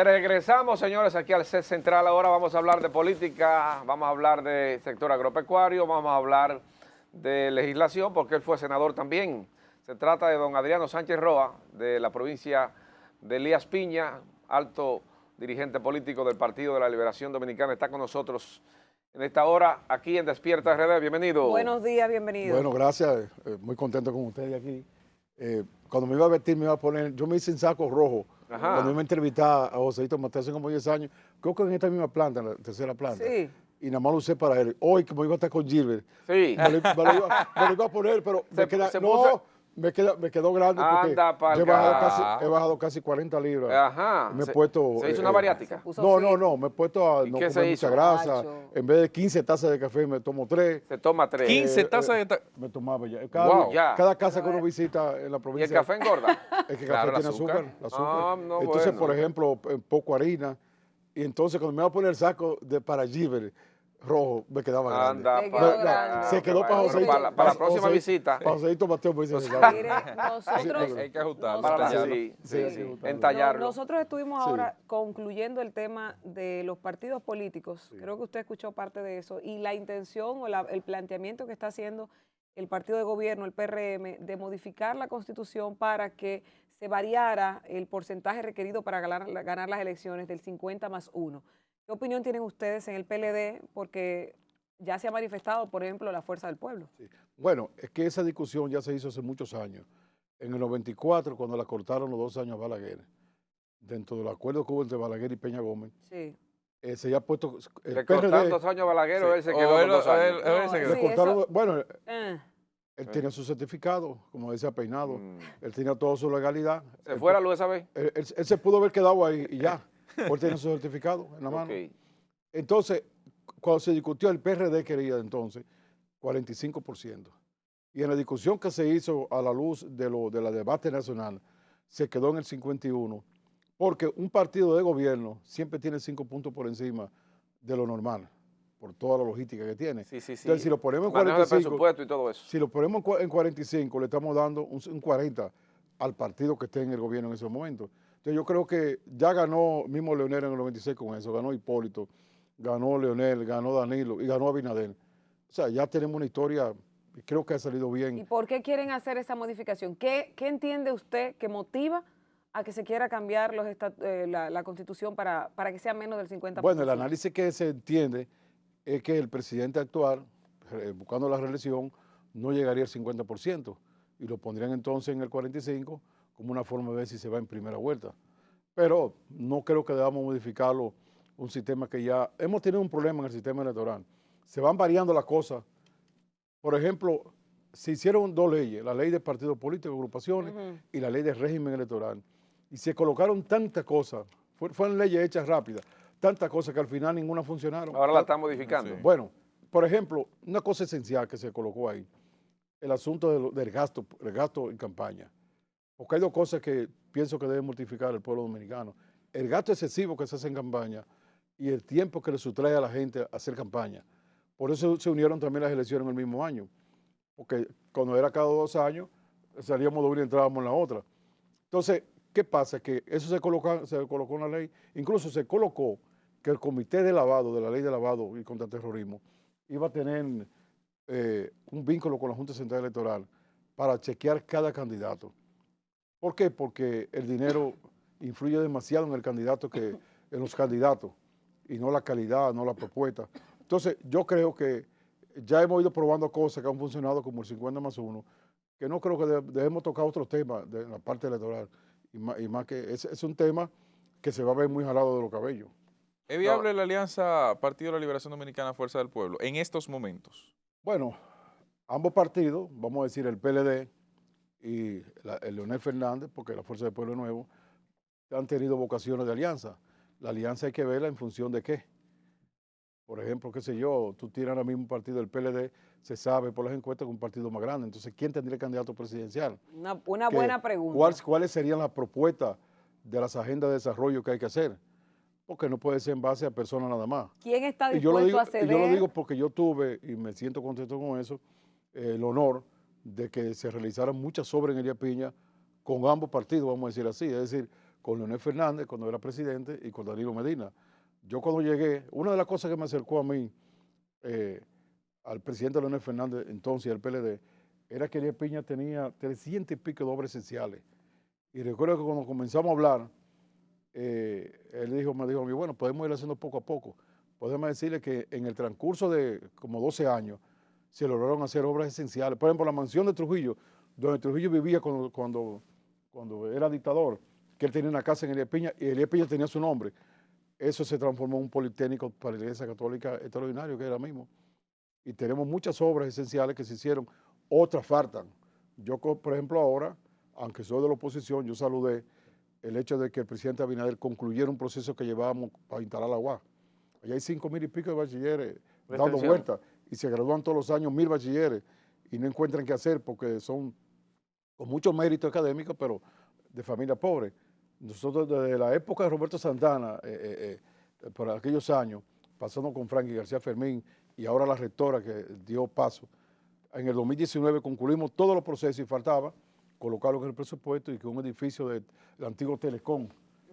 Regresamos, señores, aquí al set central. Ahora vamos a hablar de política, vamos a hablar de sector agropecuario, vamos a hablar de legislación, porque él fue senador también. Se trata de don Adriano Sánchez Roa, de la provincia de Elías Piña, alto dirigente político del Partido de la Liberación Dominicana. Está con nosotros en esta hora aquí en Despierta RD. Bienvenido. Buenos días, bienvenido. Bueno, gracias. Muy contento con ustedes aquí. Cuando me iba a vestir, me iba a poner, yo me hice en saco rojo. Ajá. Cuando iba a entrevistar a Joséito Mateo hace como 10 años, creo que en esta misma planta, en la tercera planta. Sí. Y nada más lo usé para él. Hoy, como iba a estar con Gilbert, Sí. me lo iba a poner, pero me quedó grande porque Anda pa'l he carajo. bajado casi 40 libras. Ajá. Me he puesto... ¿Se hizo una bariátrica? No, me he puesto a ¿Y no qué se comer hizo? mucha grasa. Macho. En vez de 15 tazas de café, me tomo 3. Se toma 3. 15 tazas de... Me tomaba ya. Wow, ya. Cada casa que uno visita en la ¿Y el provincia. café engorda? Es que el Claro, café el tiene azúcar. azúcar. Ah, no, Entonces, bueno. por ejemplo, poco harina. Y entonces, cuando me iba a poner el saco para Gilbert rojo, me quedaba grande. Anda, Se pa' quedó acá. grande. Se quedó para Bueno, Joséito. para la próxima visita. Para Joséito Mateo me dice Mire, nosotros, Hay que ajustarlo. Para la, tallarlo. sí, Sí, sí, sí. entallarlo. nosotros estuvimos Sí. ahora concluyendo el tema de los partidos políticos. Sí. Creo que usted escuchó parte de eso. Y la intención o el planteamiento que está haciendo el partido de gobierno, el PRM, de modificar la Constitución para que se variara el porcentaje requerido para ganar las elecciones del 50+1. ¿Qué opinión tienen ustedes en el PLD? Porque ya se ha manifestado, por ejemplo, la Fuerza del Pueblo. Sí. Bueno, es que esa discusión ya se hizo hace muchos años. En el 94, cuando la cortaron los 2 años a Balaguer, dentro del acuerdo que hubo entre Balaguer y Peña Gómez, Sí. se había puesto el Le cortaron PRD. 2 años a Balaguer o Sí. él se O quedó él- con 2 o años. él- él se No, quedó. Le sí, cortaron, eso- bueno, Eh, él tenía su certificado, como decía Peinado, Mm. él tenía toda su legalidad. ¿Se fue la luz esa vez? Él se pudo haber quedado ahí y ya, porque él tenía su certificado en la mano. Ok. Entonces, cuando se discutió, el PRD quería entonces 45%. Y en la discusión que se hizo a la luz de la debate nacional, se quedó en el 51%, porque un partido de gobierno siempre tiene 5 puntos por encima de lo normal, por toda la logística que tiene. Sí, sí, sí. Entonces, si lo ponemos en Manejo de 45, presupuesto y todo eso. si lo ponemos en 45, le estamos dando un 40 al partido que esté en el gobierno en ese momento. Entonces yo creo que ya ganó mismo Leonel en el 96 con eso, ganó Hipólito, ganó Leonel, ganó Danilo y ganó Abinader. O sea, ya tenemos una historia y creo que ha salido ¿Y bien. por qué quieren hacer esa modificación? ¿Qué entiende usted que motiva a que se quiera cambiar la Constitución para que sea menos del 50%? Bueno, el análisis que se entiende es que el presidente actual, buscando la reelección, no llegaría al 50% y lo pondrían entonces en el 45% como una forma de ver si se va en primera vuelta. Pero no creo que debamos modificarlo, un sistema que ya... Hemos tenido un problema en el sistema electoral. Se van variando las cosas. Por ejemplo, se hicieron 2 leyes, la ley de partidos políticos, agrupaciones, y la ley de régimen electoral. Y se colocaron tantas cosas, fueron leyes hechas rápidas, tantas cosas que al final ninguna funcionaron. Ahora la están modificando. Sí. Bueno, por ejemplo, una cosa esencial que se colocó ahí, el asunto del gasto en campaña. Porque hay 2 cosas que pienso que debe mortificar el pueblo dominicano. El gasto excesivo que se hace en campaña y el tiempo que le sustrae a la gente a hacer campaña. Por eso se unieron también las elecciones en el mismo año. Porque cuando era cada 2 años, salíamos de una y entrábamos en la otra. Entonces, ¿qué pasa? Que eso se colocó en la ley. Incluso se colocó que el comité de lavado, de la ley de lavado y contraterrorismo, iba a tener un vínculo con la Junta Central Electoral para chequear cada candidato. ¿Por qué? Porque el dinero influye demasiado en el candidato en los candidatos y no la calidad, no la propuesta. Entonces, yo creo que ya hemos ido probando cosas que han funcionado como el 50+1, que no creo que debemos tocar otros temas de la parte electoral. Y más que es un tema que se va a ver muy jalado de los cabellos. ¿Es viable la alianza Partido de la Liberación Dominicana Fuerza del Pueblo en estos momentos? Bueno, ambos partidos, vamos a decir el PLD y el Leonel Fernández, porque la Fuerza del Pueblo Nuevo, han tenido vocaciones de alianza. La alianza hay que verla en función de qué. Por ejemplo, qué sé yo, tú tienes ahora mismo un partido del PLD, se sabe por las encuestas que es un partido más grande. Entonces, ¿quién tendría el candidato presidencial? Una buena pregunta. ¿Cuáles serían las propuestas de las agendas de desarrollo que hay que hacer? Porque no puede ser en base a personas nada más. ¿Quién está Y yo lo dispuesto digo, a ceder? y yo lo digo porque yo tuve, y me siento contento con eso, el honor de que se realizaran muchas obras en Elías Piña con ambos partidos, vamos a decir así. Es decir, con Leonel Fernández cuando era presidente y con Danilo Medina. Yo cuando llegué, una de las cosas que me acercó a mí, al presidente Leonel Fernández entonces, al PLD, era que Elías Piña tenía 300 y pico de obras esenciales. Y recuerdo que cuando comenzamos a hablar, él me dijo a mí, bueno, podemos ir haciendo poco a poco. Podemos decirle que en el transcurso de como 12 años se lograron hacer obras esenciales. Por ejemplo, la mansión de Trujillo, donde Trujillo vivía cuando era dictador, que él tenía una casa en Elías Piña y Elías Piña tenía su nombre. Eso se transformó en un politécnico para la Iglesia Católica extraordinario, que era mismo. Y tenemos muchas obras esenciales que se hicieron, otras faltan. Yo, por ejemplo, ahora, aunque soy de la oposición, yo saludé el hecho de que el presidente Abinader concluyera un proceso que llevábamos para instalar la UAS. Allá hay 5,000 y pico de bachilleres dando vueltas y se gradúan todos los años 1,000 bachilleres y no encuentran qué hacer porque son con mucho mérito académico, pero de familia pobre. Nosotros desde la época de Roberto Santana, por aquellos años, pasando con Franklin García Fermín y ahora la rectora que dio paso, en el 2019 concluimos todos los procesos y faltaba colocarlo en el presupuesto y que un edificio del antiguo Telecom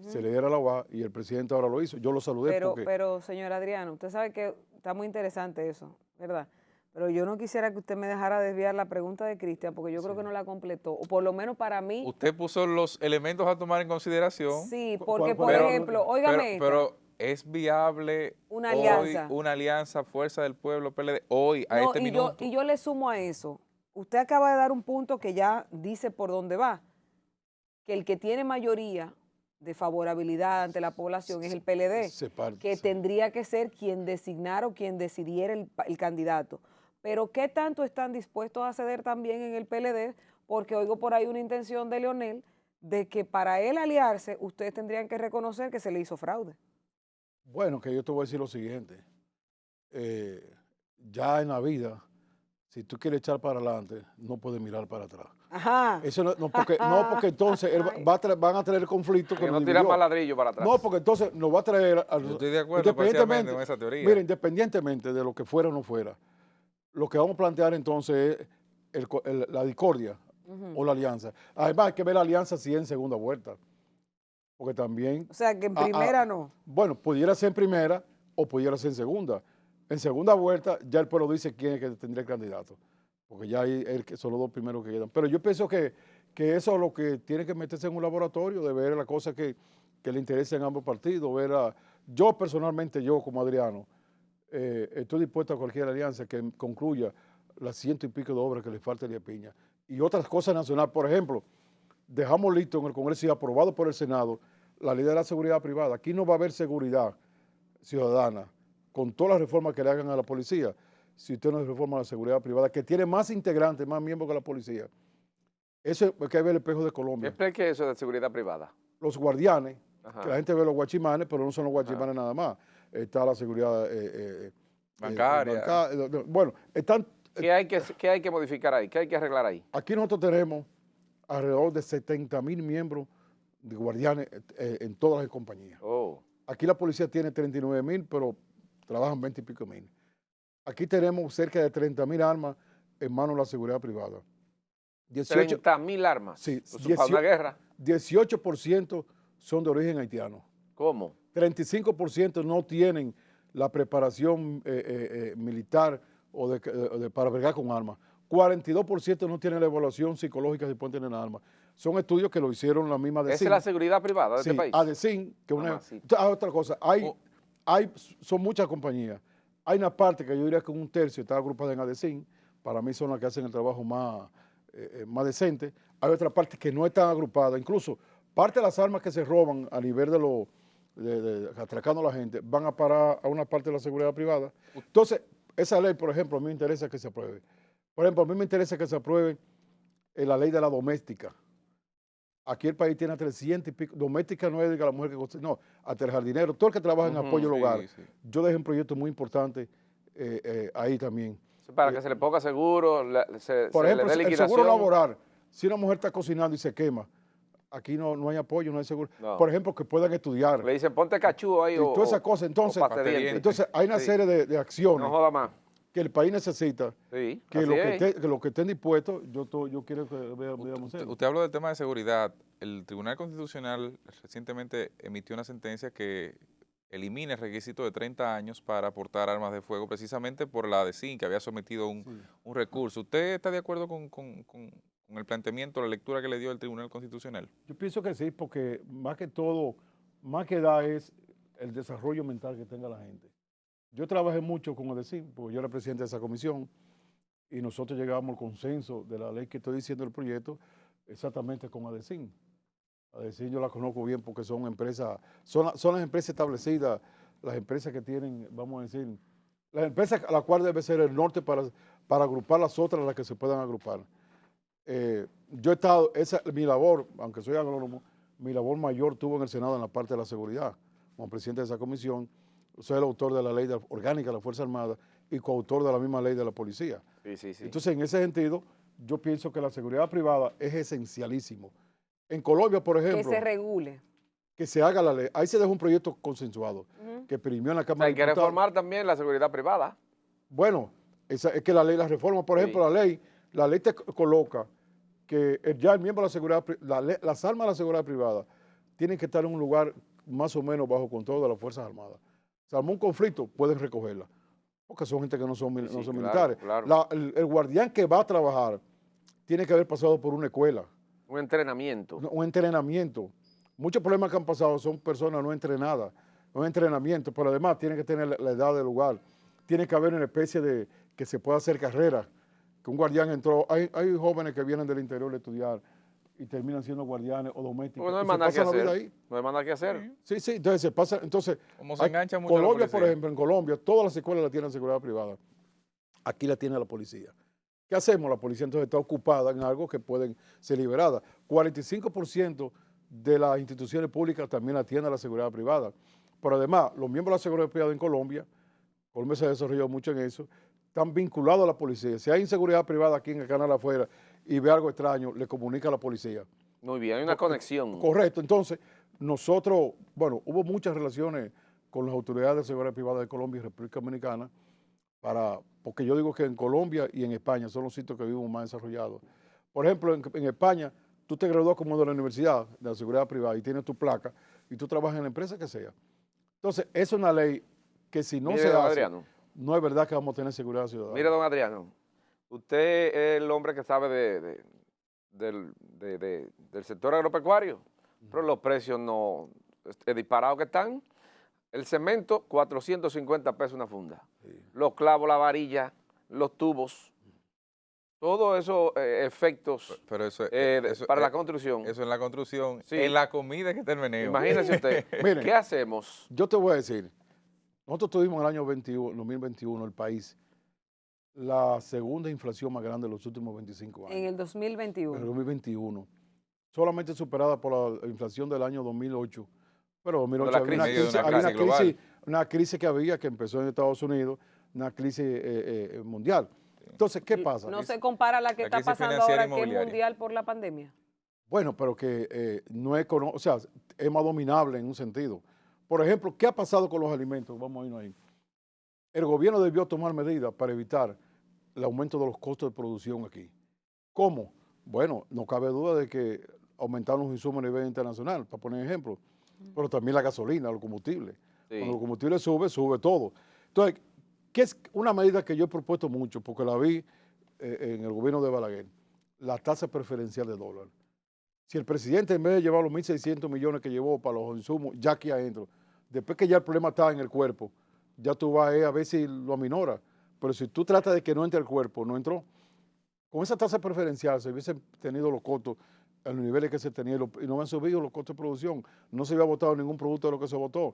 se le diera la UAS y el presidente ahora lo hizo. Yo lo saludé Pero, señor Adriano, usted sabe que está muy interesante eso, ¿verdad? Pero yo no quisiera que usted me dejara desviar la pregunta de Cristian, porque yo creo que no la completó, o por lo menos para mí. Usted puso los elementos a tomar en consideración. Sí, porque, por ejemplo, óigame pero ¿es viable una hoy alianza? Una alianza Fuerza del Pueblo, PLD, hoy, a este minuto? Y yo le sumo a eso. Usted acaba de dar un punto que ya dice por dónde va, que el que tiene mayoría de favorabilidad ante la población es el PLD, que tendría que ser quien designara o quien decidiera el candidato. Pero ¿qué tanto están dispuestos a ceder también en el PLD? Porque oigo por ahí una intención de Leonel de que para él aliarse, ustedes tendrían que reconocer que se le hizo fraude. Bueno, que yo te voy a decir lo siguiente. Ya en la vida, si tú quieres echar para adelante, no puedes mirar para atrás. Ajá. Eso no porque entonces van a traer conflictos. Que no tiran más ladrillo para atrás. No, porque entonces nos va a traer. Yo estoy de acuerdo parcialmente con esa teoría. Mira, independientemente de lo que fuera o no fuera, lo que vamos a plantear entonces es la discordia o la alianza. Además, hay que ver la alianza si es en segunda vuelta. Porque también. O sea, que en primera no. Bueno, pudiera ser en primera o pudiera ser en segunda. En segunda vuelta, ya el pueblo dice quién es que tendría el candidato. Porque ya son los dos primeros que quedan. Pero yo pienso que eso es lo que tiene que meterse en un laboratorio, de ver las cosas que le interesan a ambos partidos. Yo personalmente, como Adriano, estoy dispuesto a cualquier alianza que concluya las 100 y pico de obras que le falta a Elías Piña. Y otras cosas nacionales. Por ejemplo, dejamos listo en el Congreso y aprobado por el Senado la ley de la seguridad privada. Aquí no va a haber seguridad ciudadana con todas las reformas que le hagan a la policía, si usted no reforma la seguridad privada, que tiene más integrantes, más miembros que la policía. Eso es que hay que ver el espejo de Colombia. Explique eso de seguridad privada. Los guardianes, que la gente ve los guachimanes, pero no son los guachimanes nada más. Está la seguridad bancaria. Bueno, están... ¿Qué hay que modificar ahí? ¿Qué hay que arreglar ahí? Aquí nosotros tenemos alrededor de 70,000 miembros de guardianes en todas las compañías. Oh. Aquí la policía tiene 39,000, pero trabajan 20 y pico mil. Aquí tenemos cerca de 30,000 armas en manos de la seguridad privada. 30,000 armas. Sí, para una guerra. 18% son de origen haitiano. ¿Cómo? 35% no tienen la preparación militar o para bregar con armas. 42% no tienen la evaluación psicológica si pueden tener armas. Son estudios que lo hicieron la misma ADECIN. ¿Esa es la seguridad privada de este país? ADECIN, que otra cosa, son muchas compañías. Hay una parte que yo diría que un tercio está agrupada en ADECIN, para mí son las que hacen el trabajo más decente. Hay otra parte que no están agrupadas, incluso parte de las armas que se roban a nivel de atracando a la gente van a parar a una parte de la seguridad privada. Entonces, esa ley, por ejemplo, a mí me interesa que se apruebe. Por ejemplo, a mí me interesa que se apruebe la ley de la doméstica. Aquí el país tiene 300 y pico. Doméstica no es de la mujer que... No, hasta el jardinero, todo el que trabaja en apoyo al hogar. Sí. Yo dejé un proyecto muy importante ahí también. Para que se le ponga seguro, por ejemplo, le dé liquidación. El seguro laboral, si una mujer está cocinando y se quema, aquí no hay apoyo, no hay seguro. No. Por ejemplo, que puedan estudiar. Le dicen, ponte cachú ahí y todas esas cosas. Entonces hay una serie de acciones. No joda más. que el país necesita, Sí, que así es. que lo que estén dispuestos, yo quiero que veamos Usted, hacerlo. usted habló del tema de seguridad. El Tribunal Constitucional recientemente emitió una sentencia que elimina el requisito de 30 años para portar armas de fuego, precisamente por la ADECIN, que había sometido Sí. un recurso. ¿Usted está de acuerdo con el planteamiento, la lectura que le dio el Tribunal Constitucional? Yo pienso que sí, porque más que todo, más que da es el desarrollo mental que tenga la gente. Yo trabajé mucho con ADECIN, porque yo era presidente de esa comisión, y nosotros llegamos al consenso de la ley que estoy diciendo del proyecto, exactamente con ADECIN. ADECIN yo la conozco bien porque son empresas, son las empresas establecidas, las empresas que tienen, vamos a decir, las empresas a la cual debe ser el norte para agrupar las otras, las que se puedan agrupar. Yo he estado, mi labor, aunque soy agrónomo, mi labor mayor tuvo en el Senado en la parte de la seguridad, como presidente de esa comisión. Soy el autor de la ley orgánica de la Fuerza Armada y coautor de la misma ley de la policía. Sí, sí, sí. Entonces, en ese sentido, yo pienso que la seguridad privada es esencialísimo. En Colombia, por Que ejemplo, se regule. que se haga la ley. Ahí se dejó un proyecto consensuado que primió en la O sea, Cámara hay de que Diputados. reformar también la seguridad privada. Bueno, es que la ley la reforma. Por ejemplo, la ley te coloca que ya el miembro de la seguridad, las armas de la seguridad privada tienen que estar en un lugar más o menos bajo control de las Fuerzas Armadas. Se armó un conflicto, pueden recogerla, porque son gente que no son, Sí, no son claro, militares. claro. El guardián que va a trabajar tiene que haber pasado por una escuela, Un entrenamiento. un entrenamiento. Muchos problemas que han pasado son personas no entrenadas, no entrenamiento, pero además tienen que tener la edad del lugar. Tiene que haber una especie de que se pueda hacer carrera, que un guardián entró. Hay jóvenes que vienen del interior a estudiar y terminan siendo guardianes o domésticos. Porque no hay y más se nada que pasan la vida hacer. ahí. No hay más nada que hacer. Sí, entonces se pasa. Entonces, Como se engancha mucho la Colombia, por policía. ejemplo, en Colombia, todas las escuelas la tienen seguridad privada. Aquí la tiene la policía. ¿Qué hacemos? La policía entonces está ocupada en algo que pueden ser liberadas. 45% de las instituciones públicas también la tiene la seguridad privada. Pero además, los miembros de la seguridad privada en Colombia se ha desarrollado mucho en eso, están vinculados a la policía. Si hay inseguridad privada aquí en el canal afuera y ve algo extraño, le comunica a la policía. Muy bien, hay una conexión. Correcto. Entonces, nosotros, bueno, hubo muchas relaciones con las autoridades de seguridad privada de Colombia y República Dominicana, porque yo digo que en Colombia y en España son los sitios que vivimos más desarrollados. Por ejemplo, en España, tú te gradúas como de la universidad de la seguridad privada y tienes tu placa y tú trabajas en la empresa que sea. Entonces, es una ley que si no Mire, se don hace, Adriano. no es verdad que vamos a tener seguridad ciudadana. Mire, don Adriano, usted es el hombre que sabe del sector agropecuario, pero los precios no disparados que están. El cemento, 450 pesos una funda. Los clavos, la varilla, los tubos, todos esos efectos Pero eso, para la construcción. Eso en la construcción, Sí. en la comida es que está el meneo. Imagínese usted, Miren. ¿qué hacemos? Yo te voy a decir, nosotros tuvimos en el año 2021, el país, la segunda inflación más grande de los últimos 25 años. En el En el 2021. 2021. Solamente superada por la inflación del año 2008. Pero 2008 la había una crisis, crisis, una había crisis global. una crisis que había, que empezó en Estados Unidos, una crisis mundial. Entonces, ¿qué pasa? No se compara a la que la está crisis pasando financiera ahora, que es inmobiliaria. mundial por la pandemia. Bueno, pero que no es, o sea, es más dominable en un sentido. Por ejemplo, ¿qué ha pasado con los alimentos? Vamos a irnos ahí. El gobierno debió tomar medidas para evitar el aumento de los costos de producción aquí. ¿Cómo? Bueno, no cabe duda de que aumentaron los insumos a nivel internacional, para poner ejemplo, pero también la gasolina, los combustibles. Sí. Cuando los combustibles sube todo. Entonces, ¿qué es una medida que yo he propuesto mucho? Porque la vi en el gobierno de Balaguer, la tasa preferencial de dólar. Si el presidente, en vez de llevar los 1.600 millones que llevó para los insumos, ya aquí adentro, después que ya el problema está en el cuerpo, ya tú vas a ver si lo aminora. Pero si tú tratas de que no entre el cuerpo, no entró. Con esa tasa preferencial se hubiesen tenido los costos a los niveles que se tenían y no han subido los costos de producción. No se había votado ningún producto de lo que se votó.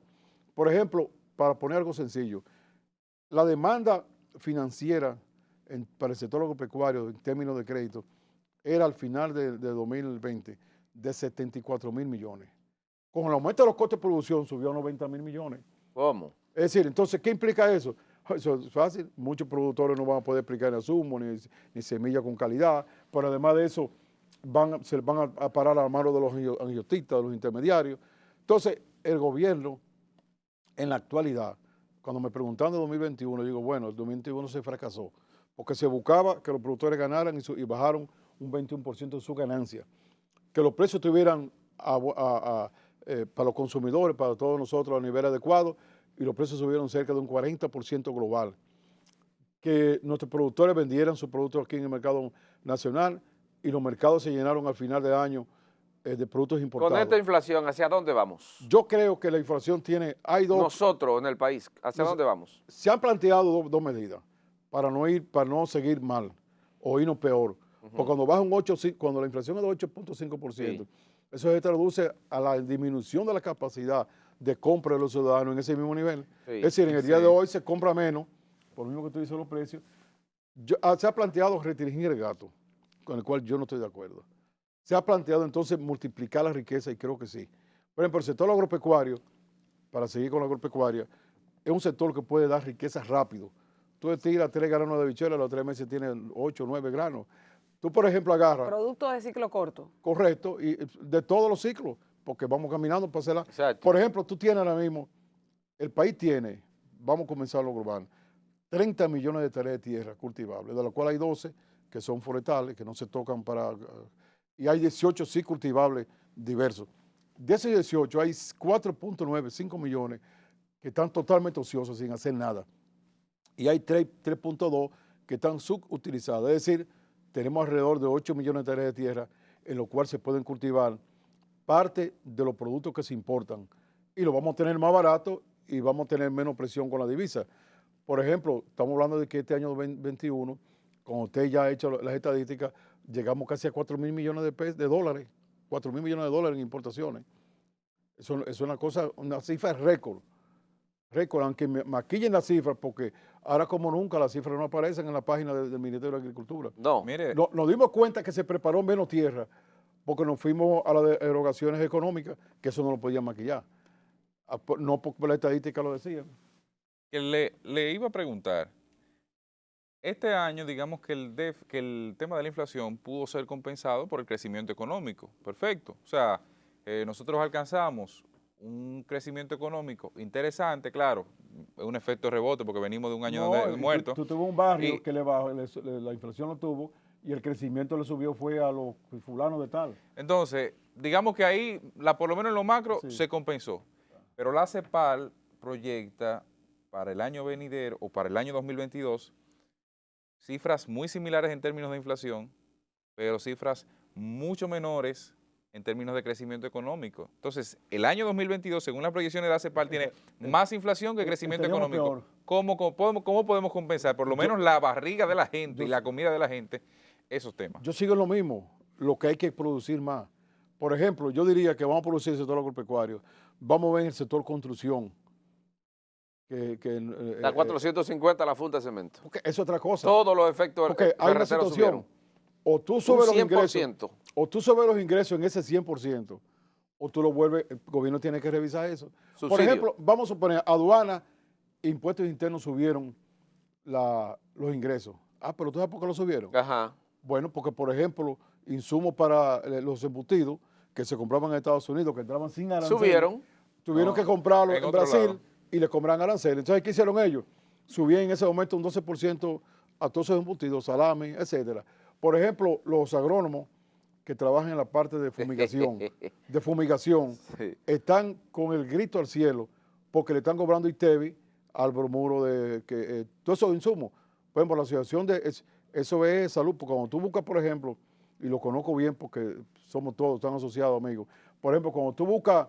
Por ejemplo, para poner algo sencillo, la demanda financiera para el sector agropecuario en términos de crédito era al final de 2020 de 74.000 millones. Con el aumento de los costos de producción subió a 90.000 millones. ¿Cómo? Es decir, entonces, ¿qué implica eso? Eso es fácil. Muchos productores no van a poder aplicar insumos ni semillas con calidad, pero además de eso, se van a parar a la mano de los angiotistas, de los intermediarios. Entonces, el gobierno, en la actualidad, cuando me preguntaban de 2021, digo, bueno, el 2021 se fracasó, porque se buscaba que los productores ganaran y bajaron un 21% de su ganancia, que los precios estuvieran para los consumidores, para todos nosotros a nivel adecuado, y los precios subieron cerca de un 40% global. Que nuestros productores vendieran sus productos aquí en el mercado nacional y los mercados se llenaron al final de año de productos importados. Con esta inflación, ¿hacia dónde vamos? Yo creo que la inflación hay dos. Nosotros en el país, ¿hacia dónde vamos? Se han planteado dos medidas para no seguir mal o irnos peor. Porque cuando baja cuando la inflación es de 8.5%, Sí. eso se traduce a la disminución de la capacidad de compra de los ciudadanos en ese mismo nivel. Sí. Es decir, en el día de hoy se compra menos, por lo mismo que tú dices los precios. Se ha planteado restringir el gasto, con el cual yo no estoy de acuerdo. Se ha planteado entonces multiplicar la riqueza y creo que sí. Por ejemplo, el sector agropecuario, para seguir con la agropecuaria, es un sector que puede dar riqueza rápido. Tú tiras 3 granos de habichuela, a los 3 meses tienes 8 o 9 granos. Tú, por ejemplo, agarras, Productos de ciclo corto. correcto, y de todos los ciclos, porque vamos caminando para hacerla. Exacto. Por ejemplo, tú tienes ahora mismo, el país tiene, vamos a comenzar lo global, 30 millones de hectáreas de tierra cultivables, de las cuales hay 12 que son forestales, que no se tocan y hay 18 sí cultivables diversos. De esos 18 hay 4.9, 5 millones que están totalmente ociosos sin hacer nada. Y hay 3.2 que están subutilizadas, es decir, tenemos alrededor de 8 millones de hectáreas de tierra en los cuales se pueden cultivar parte de los productos que se importan y lo vamos a tener más barato y vamos a tener menos presión con la divisa. Por ejemplo, estamos hablando de que este año 2021, como usted ya ha hecho las estadísticas, llegamos casi a 4.000 millones de dólares, 4.000 millones de dólares en importaciones. Eso es una cifra récord, aunque me maquillen las cifras, porque ahora como nunca las cifras no aparecen en la página del Ministerio de Agricultura. No. Mire, Nos dimos cuenta que se preparó menos tierra porque nos fuimos a las erogaciones económicas, que eso no lo podían maquillar. No porque la estadística lo decía. que le iba a preguntar, este año digamos que el tema de la inflación pudo ser compensado por el crecimiento económico, perfecto. O sea, nosotros alcanzamos un crecimiento económico interesante, claro, es un efecto rebote porque venimos de un año muerto. Tú tuvo un barrio que le bajó, la inflación lo tuvo y el crecimiento le subió fue a los fulanos de tal. Entonces, digamos que ahí, por lo menos en lo macro, Sí. se compensó. Pero la CEPAL proyecta para el año venidero o para el año 2022 cifras muy similares en términos de inflación, pero cifras mucho menores en términos de crecimiento económico. Entonces, el año 2022, según las proyecciones de la CEPAL, tiene más inflación que crecimiento Estaríamos económico. peor. ¿Cómo podemos compensar, por lo menos la barriga de la gente y la comida de la gente, esos temas? Yo sigo en lo mismo, lo que hay que producir más. Por ejemplo, yo diría que vamos a producir el sector agropecuario, vamos a ver el sector construcción. Está 450 la funda de cemento. Porque es otra cosa. Todos los efectos Porque hay una ferreteros situación, subieron. o tú subes Un los ingresos, 100%. o tú subes los ingresos en ese 100%, o tú lo vuelves, el gobierno tiene que revisar eso. Por Subsidio. ejemplo, vamos a suponer, aduana, impuestos internos subieron los ingresos. Ah, pero ¿tú sabes por qué lo subieron? Ajá. Bueno, porque por ejemplo, insumos para los embutidos que se compraban en Estados Unidos, que entraban sin aranceles, Subieron. tuvieron No, que comprarlo en en otro Brasil lado. y le compraban aranceles. Entonces, ¿qué hicieron ellos? Subían en ese momento un 12% a todos esos embutidos, salami, etcétera. Por ejemplo, los agrónomos que trabajan en la parte de fumigación, Sí. están con el grito al cielo porque le están cobrando ITEVI al bromuro de todos esos insumos. Por ejemplo, la asociación de SOE Salud, porque cuando tú buscas, por ejemplo, y lo conozco bien porque somos todos, están asociados, amigos. Por ejemplo, cuando tú buscas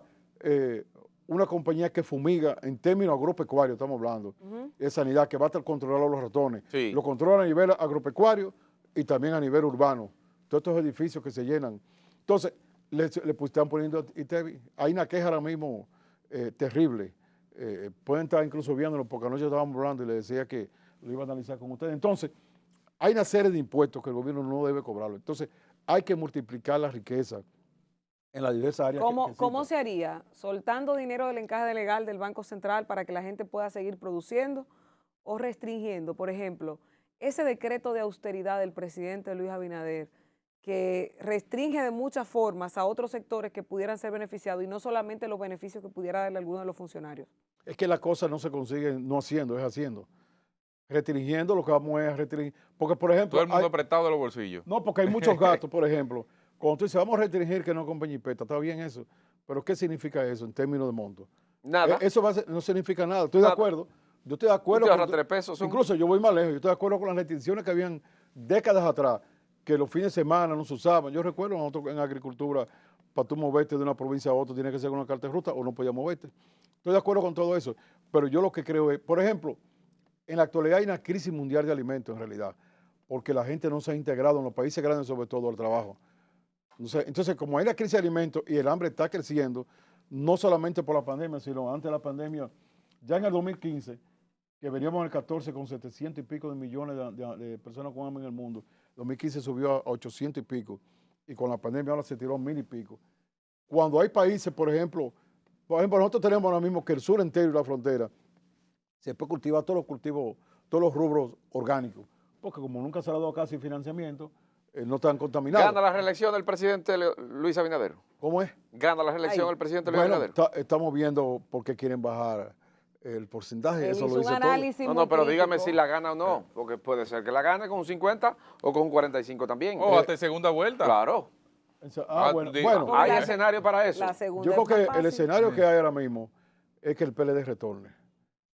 una compañía que fumiga en términos agropecuarios, estamos hablando, es Sanidad, que va a estar controlando los ratones. Sí. Lo controlan a nivel agropecuario y también a nivel urbano. Todos estos edificios que se llenan. Entonces, están poniendo ITEVI. Hay una queja ahora mismo terrible. Pueden estar incluso viéndolo porque anoche estábamos hablando y le decía que lo iba a analizar con ustedes. Entonces, hay una serie de impuestos que el gobierno no debe cobrarlo. Entonces, hay que multiplicar la riqueza en las diversas áreas. ¿Cómo se haría? ¿Soltando dinero del encaje legal del Banco Central para que la gente pueda seguir produciendo o restringiendo? Por ejemplo, ese decreto de austeridad del presidente Luis Abinader, que restringe de muchas formas a otros sectores que pudieran ser beneficiados y no solamente los beneficios que pudiera darle alguno de los funcionarios. Es que las cosas no se consiguen no haciendo, es haciendo. Restringiendo lo que vamos a restringir. Porque, por ejemplo... Todo el mundo apretado de los bolsillos. No, porque hay muchos gastos, por ejemplo. Cuando tú dices, vamos a restringir que no compren jipeta, está bien eso. Pero ¿qué significa eso en términos de monto? Nada. Eso no significa nada. Estoy de acuerdo. Yo estoy de acuerdo. Usted ahorra 3 pesos. Incluso yo voy más lejos. Yo estoy de acuerdo con las restricciones que habían décadas atrás, que los fines de semana no se usaban. Yo recuerdo nosotros en agricultura, para tú moverte de una provincia a otra, tiene que ser con una carta de ruta o no podías moverte. Estoy de acuerdo con todo eso. Pero yo lo que creo es, por ejemplo, en la actualidad hay una crisis mundial de alimentos en realidad, porque la gente no se ha integrado en los países grandes, sobre todo al trabajo. Entonces, como hay una crisis de alimentos y el hambre está creciendo, no solamente por la pandemia, sino antes de la pandemia, ya en el 2015, que veníamos en el 14 con 700 y pico de millones de personas con hambre en el mundo, 2015 subió a 800 y pico, y con la pandemia ahora se tiró a 1000 y pico. Cuando hay países, por ejemplo, nosotros tenemos ahora mismo que el sur entero y la frontera, se puede cultivar todos los cultivos, todos los rubros orgánicos, porque como nunca se ha dado casi financiamiento, no están contaminados. ¿Gana la reelección del presidente Luis Abinader? ¿Cómo es? ¿Gana la reelección el presidente Luis Abinader? Estamos viendo por qué quieren bajar el porcentaje, Él eso hizo lo dice un análisis No, muy pero dígame crítico. si la gana o no, porque puede ser que la gane con un 50 o con un 45 también. O hasta en segunda vuelta. Claro, todo. Bueno, hay la- escenario para eso. La segunda Yo es creo más que el fácil. escenario que hay ahora mismo es que el PLD retorne.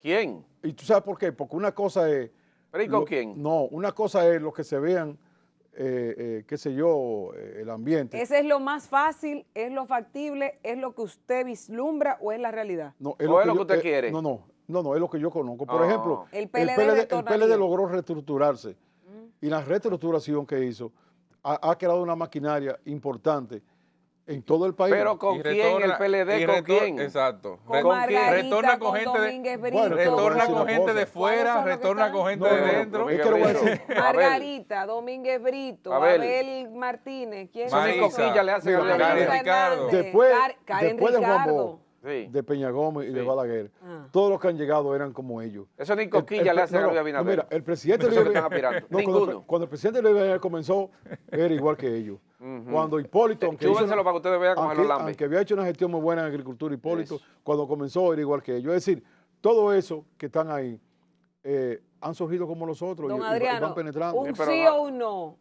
¿Quién? ¿Y tú sabes por qué? Porque una cosa es... ¿Pero y con quién? No, una cosa es lo que se vean, qué sé yo, el ambiente. ¿Ese es lo más fácil, es lo factible, es lo que usted vislumbra o es la realidad? No, ¿O es lo que usted quiere? No, es lo que yo conozco. Por Ah. ejemplo, El el PLD PLD retornaría. logró reestructurarse y la reestructuración que hizo ha creado una maquinaria importante en todo el país. Pero ¿con Y quién retorna- el PLD? y ¿Con retor- quién? Exacto. Con ¿Con Margarita, retorna con con gente de- Domínguez Brito. Bueno, pero Retorna decir con una gente cosa. de fuera, ¿Cuáles son los que retorna están? con gente No, de no, dentro. es que lo voy a decir. Margarita, Domínguez Brito, Abel. Abel Martínez. ¿Quién Eso ni Marisa. cosquilla le hace a Luis Mira, Karen Abinader. Ricardo. Después Karen de Juan Ricardo. Bosch, Sí. de Peña Gómez y de Sí. Balaguer, Ah. todos los que han llegado eran como ellos. Eso ni cosquilla le hace a Luis Abinader. Mira, el presidente Esos Luis que están Abinader- aspirando. no, Ninguno. cuando el presidente Luis Abinader comenzó, era igual que ellos. Cuando Hipólito, aunque, Chúbenselo para que ustedes vean cómo él lo lambe. aunque había hecho una gestión muy buena en agricultura, Hipólito, cuando comenzó era igual que ellos. Es decir, todo eso que están ahí han surgido como los otros Don y Adriano, van penetrando. un pero sí no- o un no.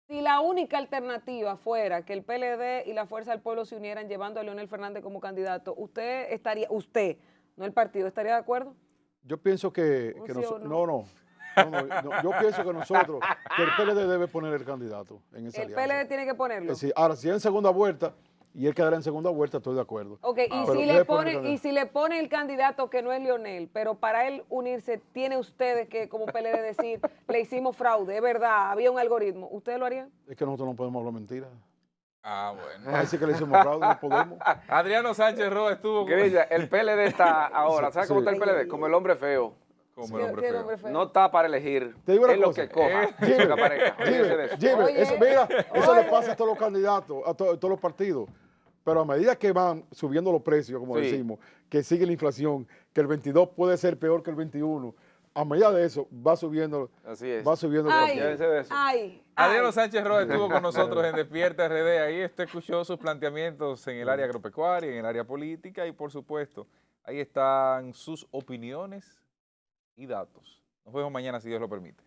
Si la única alternativa fuera que el PLD y la Fuerza del Pueblo se unieran llevando a Leonel Fernández como candidato, usted, no el partido, ¿estaría de acuerdo? Yo pienso que ¿Un sí nosotros, o no? no, yo pienso que nosotros, que el PLD debe poner el candidato en esa El alianza. PLD tiene que ponerlo. Es decir, ahora, si es en segunda vuelta y él quedará en segunda vuelta, estoy de acuerdo. Ok, y Pero si debe le poner el pone, candidato. y si le pone el candidato que no es Leonel, pero para él unirse, tiene ustedes que, como PLD, decir, le hicimos fraude, es verdad, había un algoritmo. ¿Ustedes lo harían? Es que nosotros no podemos hablar mentiras. Ah, bueno. Para decir que le hicimos fraude, no podemos. Adriano Sánchez Roa estuvo con... Querida, el PLD está ahora, ¿sabes cómo Sí. está el PLD? Como el hombre feo. como el hombre ¿Qué feo. nombre fue? No está para elegir. Te digo una es lo cosa. que coja. la pareja. Olvídense de eso. Jimmy, Oye, eso, mira, eso le oye. pasa a todos los candidatos, a todos los partidos. Pero a medida que van subiendo los precios, como Sí. decimos, que sigue la inflación, que el 22 puede ser peor que el 21, a medida de eso va subiendo, Así es. va subiendo. Ay, Llévense de eso. ay, Adriano ay. Sánchez Roa estuvo con nosotros en Despierta RD. Ahí usted escuchó sus planteamientos en el área agropecuaria, en el área política y, por supuesto, ahí están sus opiniones y datos. Nos vemos mañana, si Dios lo permite.